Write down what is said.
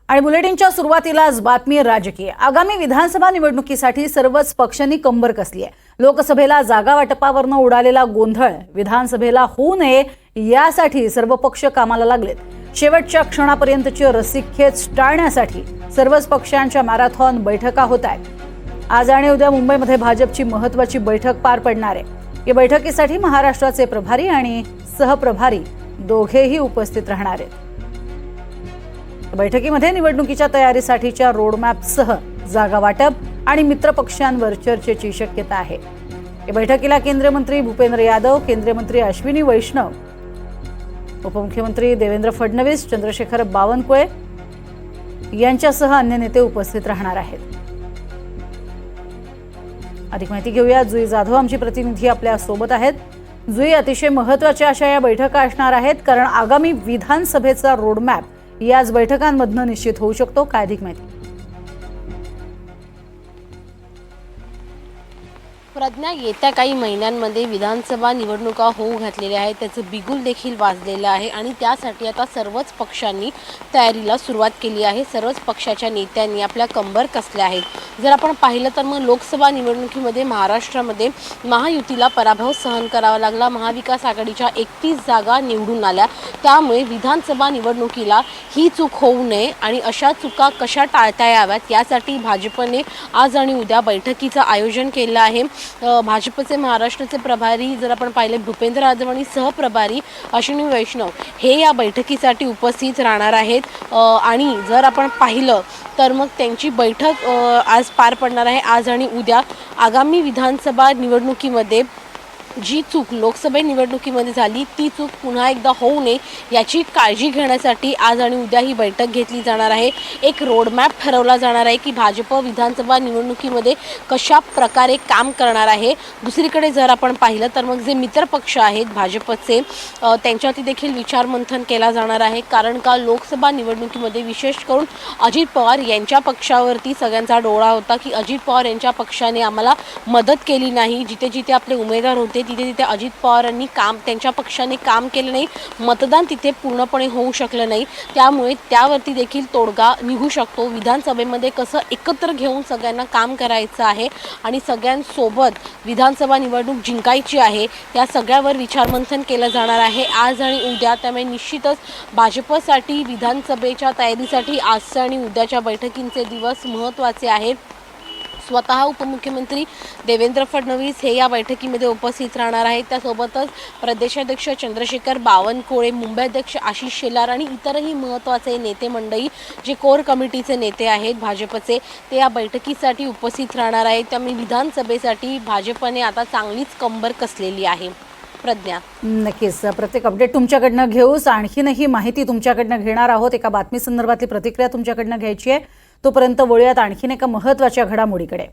आणि बुलेटिनच्या सुरुवातीलाच बातमी राजकीय। आगामी विधानसभा निवडणुकीसाठी सर्वच पक्षांनी कंबर कसली आहे। लोकसभेला जागा वाटपावरनं उडालेला गोंधळ विधानसभेला होऊ नये यासाठी सर्व पक्ष कामाला लागलेत। शेवटच्या क्षणापर्यंतची रस्सीखेच टाळण्यासाठी सर्वच पक्षांच्या मॅरेथॉन बैठका होत आहेत। आज आणि उद्या मुंबईमध्ये भाजपची महत्त्वाची बैठक पार पडणार आहे। या बैठकीसाठी महाराष्ट्राचे प्रभारी आणि सहप्रभारी दोघेही उपस्थित राहणार आहेत। बैठकीमध्ये निवडणुकीच्या तयारीसाठीच्या रोडमॅपसह जागा वाटप आणि मित्रपक्षांवर चर्चेची शक्यता आहे। या बैठकीला केंद्रीय मंत्री भूपेंद्र यादव, केंद्रीय मंत्री अश्विनी वैष्णव, उपमुख्यमंत्री देवेंद्र फडणवीस, चंद्रशेखर बावनकुळे यांच्यासह अन्य नेते उपस्थित राहणार आहेत। अधिक माहिती घेऊया, जुई जाधव आमची प्रतिनिधी आपल्या सोबत आहेत। जुई, अतिशय महत्त्वाच्या अशा या बैठका असणार आहेत, कारण आगामी विधानसभेचा रोडमॅप याच बैठकांमधून निश्चित होऊ शकतो। काय अधिक माहिती? प्रज्ञा, येत्या काही महिन्यांमध्ये विधानसभा निवडणुका होऊ घातलेल्या आहेत, त्याचं बिगुल देखील वाजलेलं आहे आणि त्यासाठी आता सर्वच पक्षांनी तयारीला सुरुवात केली आहे। सर्वच पक्षाच्या नेत्यांनी आपल्या कंबर कसल्या आहेत। जर आपण पाहिलं तर मग लोकसभा निवडणुकीमध्ये महाराष्ट्रामध्ये महायुतीला पराभव सहन करावा लागला। महाविकास आघाडीच्या 31 जागा निवडून आल्या, त्यामुळे विधानसभा निवडणुकीला ही चूक होऊ नये आणि अशा चुका कशा टाळता याव्यात यासाठी भाजपने आज आणि उद्या बैठकीचं आयोजन केलं आहे। भाजपचे महाराष्ट्राचे प्रभारी जर आपण पाहिले भूपेंद्र यादव आणि सहप्रभारी अश्विनी वैष्णव हे या बैठकीसाठी उपस्थित राहणार आहेत। आणि जर आपण पाहिलं तर मग त्यांची बैठक आज पार पडणार आहे। आज आणि उद्या आगामी विधानसभा निवडणुकीमध्ये जी चूक लोकसभा निवडणुकीमध्ये झाली ती चूक पुन्हा एकदा होऊ नये याची काळजी घेण्यासाठी आज आणि उद्या ही बैठक घेतली जाणार आहे। एक रोडमॅप ठरवला जाणार आहे की भाजप विधानसभा निवडणुकीमध्ये कशा प्रकारे काम करणार आहे। दुसरीकडे जर आपण पाहिलं तर मग जे मित्रपक्ष आहेत भाजपचे त्यांच्यावरती देखील विचारमंथन केला जाणार आहे, कारण का लोकसभा निवडणुकीमध्ये विशेष करून अजित पवार यांच्या पक्षावरती सगळ्यांचा डोळा होता की अजित पवार यांच्या पक्षाने आम्हाला मदत केली नाही। जिथे जिथे आपले उमेदवार होते तिथे तिथे अजित पवारांनी त्यांच्या पक्षाने काम केलं नाही, मतदान तिथे पूर्णपणे होऊ शकलं नाही, त्यामुळे त्यावरती देखील तोडगा निघू शकतो। विधानसभेमध्ये कसं एकत्र घेऊन सगळ्यांना काम करायचं आहे आणि सगळ्यांसोबत विधानसभा निवडणूक जिंकायची आहे, त्या सगळ्यावर विचारमंथन केलं जाणार आहे आज आणि उद्या। त्यामुळे निश्चितच भाजपसाठी विधानसभेच्या तयारीसाठी आजच्या आणि उद्याच्या बैठकींचे दिवस महत्त्वाचे आहेत। स्वतः उपमुख्यमंत्री देवेंद्र फडणवीस हे या बैठकीमध्ये उपस्थित राहणार आहेत। त्यासोबतच प्रदेशाध्यक्ष चंद्रशेखर बावनकुळे, मुंबई अध्यक्ष आशिष शेलार आणि इतरही महत्त्वाचे नेते मंडळी जे कोर कमिटीचे नेते आहेत भाजपचे ते या बैठकीसाठी उपस्थित राहणार आहेत। त्यामुळे विधानसभेसाठी भाजपने आता चांगलीच कंबर कसलेली आहे। प्रज्ञा, नक्कीच प्रत्येक अपडेट तुमच्याकडनं घेऊस, आणखीनही माहिती तुमच्याकडनं घेणार आहोत। एका बातमी संदर्भातली प्रतिक्रिया तुमच्याकडनं घ्यायची आहे, तोपर्यंत वळूयात आणखीन एका महत्त्वाच्या घडामोडीकडे।